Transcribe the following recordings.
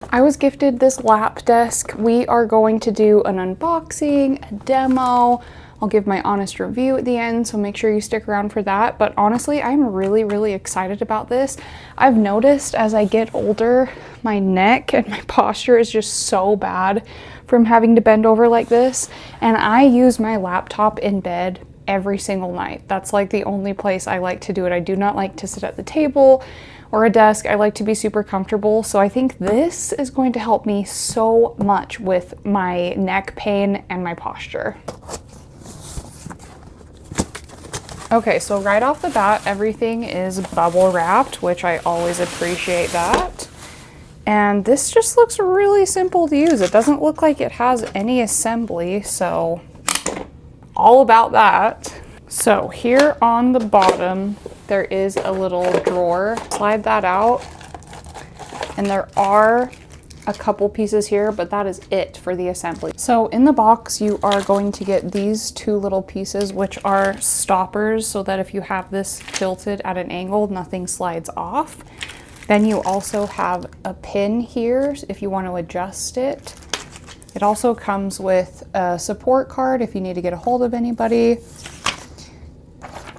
I was gifted this lap desk. We are going to do an unboxing, a demo. I'll give my honest review at the end, so make sure you stick around for that. But honestly, I'm really excited about this. I've noticed as I get older, my neck and my posture is just so bad from having to bend over like this. And I use my laptop in bed every single night. That's like the only place I like to do it. I do not like to sit at the table or a desk. I like to be super comfortable. So I think this is going to help me so much with my neck pain and my posture. Okay, so right off the bat, everything is bubble wrapped, which I always appreciate that. And this just looks really simple to use. It doesn't look like it has any assembly, so all about that. So here on the bottom, there is a little drawer. Slide that out, and there are a couple pieces here, but that is it for the assembly. So in the box, you are going to get these two little pieces, which are stoppers, so that if you have this tilted at an angle, nothing slides off. Then you also have a pin here if you want to adjust it. It also comes with a support card if you need to get a hold of anybody,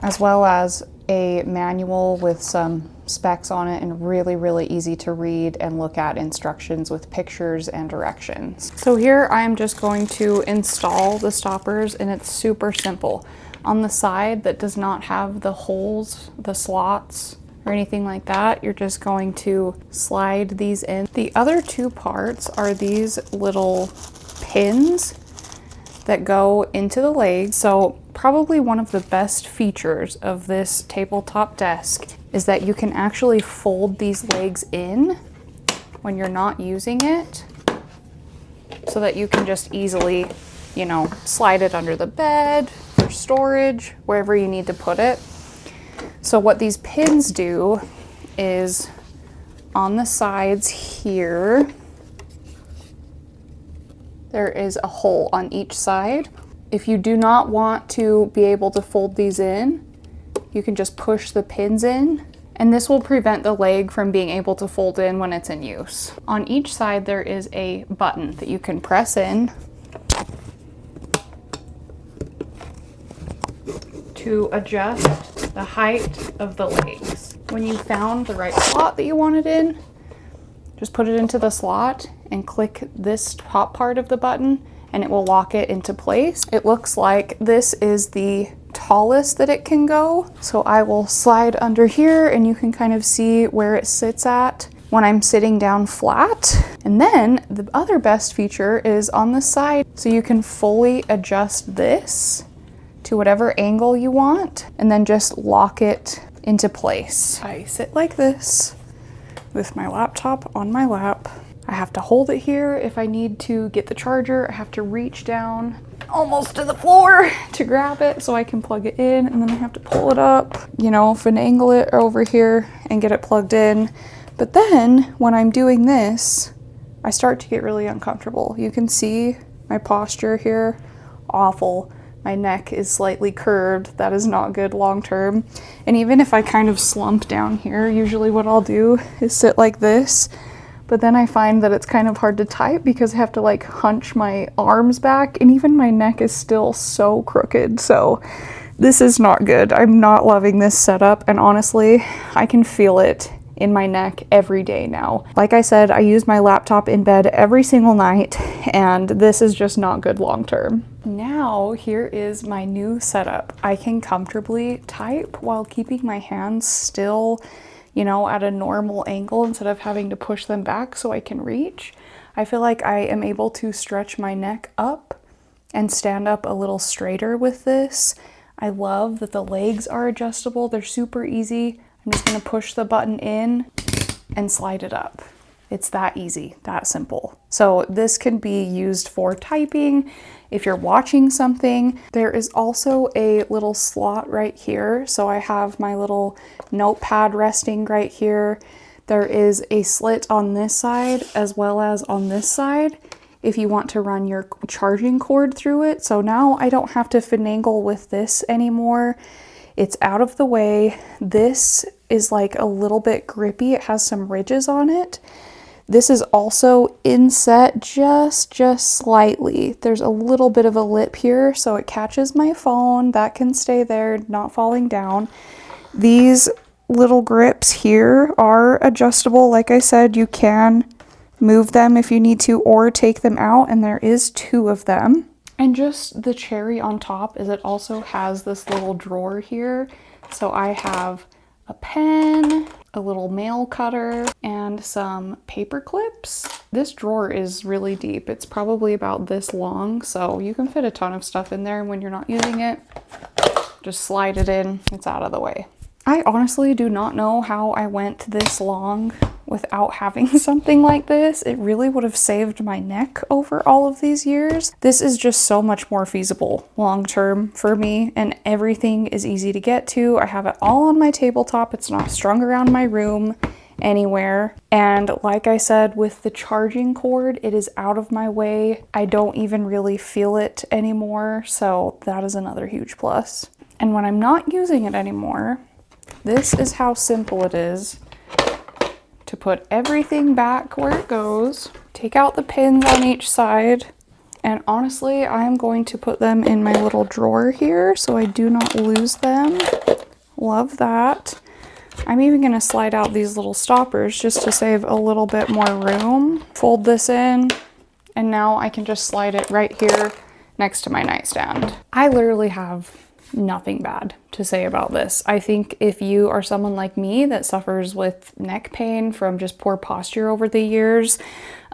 as well as a manual with some specs on it and really easy to read and look at instructions with pictures and directions. So here I am just going to install the stoppers, and it's super simple. On the side that does not have the holes, the slots, or anything like that, you're just going to slide these in. The other two parts are these little pins that go into the legs. So probably one of the best features of this tabletop desk is that you can actually fold these legs in when you're not using it, so that you can just easily, you know, slide it under the bed for storage, wherever you need to put it. So what these pins do is on the sides here, there is a hole on each side. If you do not want to be able to fold these in, you can just push the pins in, and this will prevent the leg from being able to fold in when it's in use. On each side, there is a button that you can press in to adjust the height of the legs. When you found the right slot that you wanted in, just put it into the slot and click this top part of the button, and it will lock it into place. It looks like this is the tallest that it can go. So I will slide under here, and you can kind of see where it sits at when I'm sitting down flat. And then the other best feature is on the side. So you can fully adjust this to whatever angle you want, and then just lock it into place. I sit like this with my laptop on my lap. I have to hold it here. If I need to get the charger, I have to reach down almost to the floor to grab it so I can plug it in, and then I have to pull it up, you know, finagle it over here and get it plugged in. But then when I'm doing this, I start to get really uncomfortable. You can see my posture here, awful. My neck is slightly curved. That is not good long term. And even if I kind of slump down here, usually what I'll do is sit like this. But then I find that it's kind of hard to type because I have to like hunch my arms back, and even my neck is still so crooked. So this is not good. I'm not loving this setup, and honestly, I can feel it in my neck every day now. Like I said, I use my laptop in bed every single night, and this is just not good long term. Now, here is my new setup. I can comfortably type while keeping my hands still, you know, at a normal angle instead of having to push them back so I can reach. I feel like I am able to stretch my neck up and stand up a little straighter with this. I love that the legs are adjustable. They're super easy. I'm just gonna push the button in and slide it up. It's that easy, that simple. So this can be used for typing, if you're watching something. There is also a little slot right here. So I have my little notepad resting right here. There is a slit on this side as well as on this side if you want to run your charging cord through it. So now I don't have to finagle with this anymore. It's out of the way. This is like a little bit grippy. It has some ridges on it. This is also inset just slightly. There's a little bit of a lip here, so it catches my phone. That can stay there, not falling down. These little grips here are adjustable. Like I said, you can move them if you need to or take them out, and there is 2 of them. And just the cherry on top is it also has this little drawer here. So I have a pen, a little nail cutter, and some paper clips. This drawer is really deep. It's probably about this long, so you can fit a ton of stuff in there. When you're not using it, just slide it in, it's out of the way. I honestly do not know how I went this long without having something like this. It really would have saved my neck over all of these years. This is just so much more feasible long term for me, and everything is easy to get to. I have it all on my tabletop. It's not strung around my room anywhere. And like I said, with the charging cord, it is out of my way. I don't even really feel it anymore. So that is another huge plus. And when I'm not using it anymore, this is how simple it is to put everything back where it goes, take out the pins on each side, and honestly, I'm going to put them in my little drawer here so I do not lose them. Love that. I'm even going to slide out these little stoppers just to save a little bit more room. Fold this in, and now I can just slide it right here next to my nightstand. I literally have nothing bad to say about this. I think if you are someone like me that suffers with neck pain from just poor posture over the years,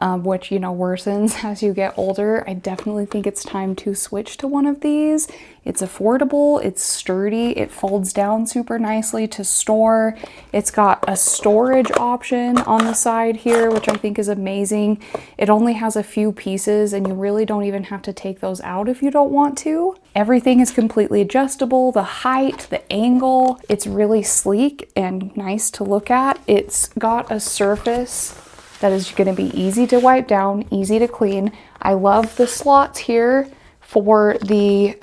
which, you know, worsens as you get older, I definitely think it's time to switch to one of these. It's affordable, it's sturdy, it folds down super nicely to store. It's got a storage option on the side here, which I think is amazing. It only has a few pieces and you really don't even have to take those out if you don't want to. Everything is completely adjustable. The height, the angle, it's really sleek and nice to look at. It's got a surface that is going to be easy to wipe down, easy to clean. I love the slots here for the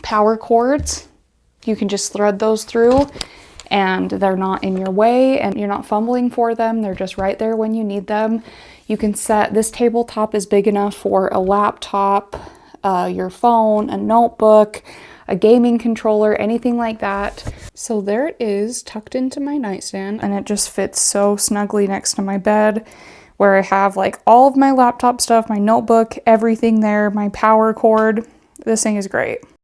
power cords. You can just thread those through and they're not in your way and you're not fumbling for them. They're just right there when you need them. You can set, this tabletop is big enough for a laptop, your phone, a notebook, a gaming controller, anything like that. So there it is, tucked into my nightstand, and it just fits so snugly next to my bed, where I have like all of my laptop stuff, my notebook, everything there, my power cord. This thing is great.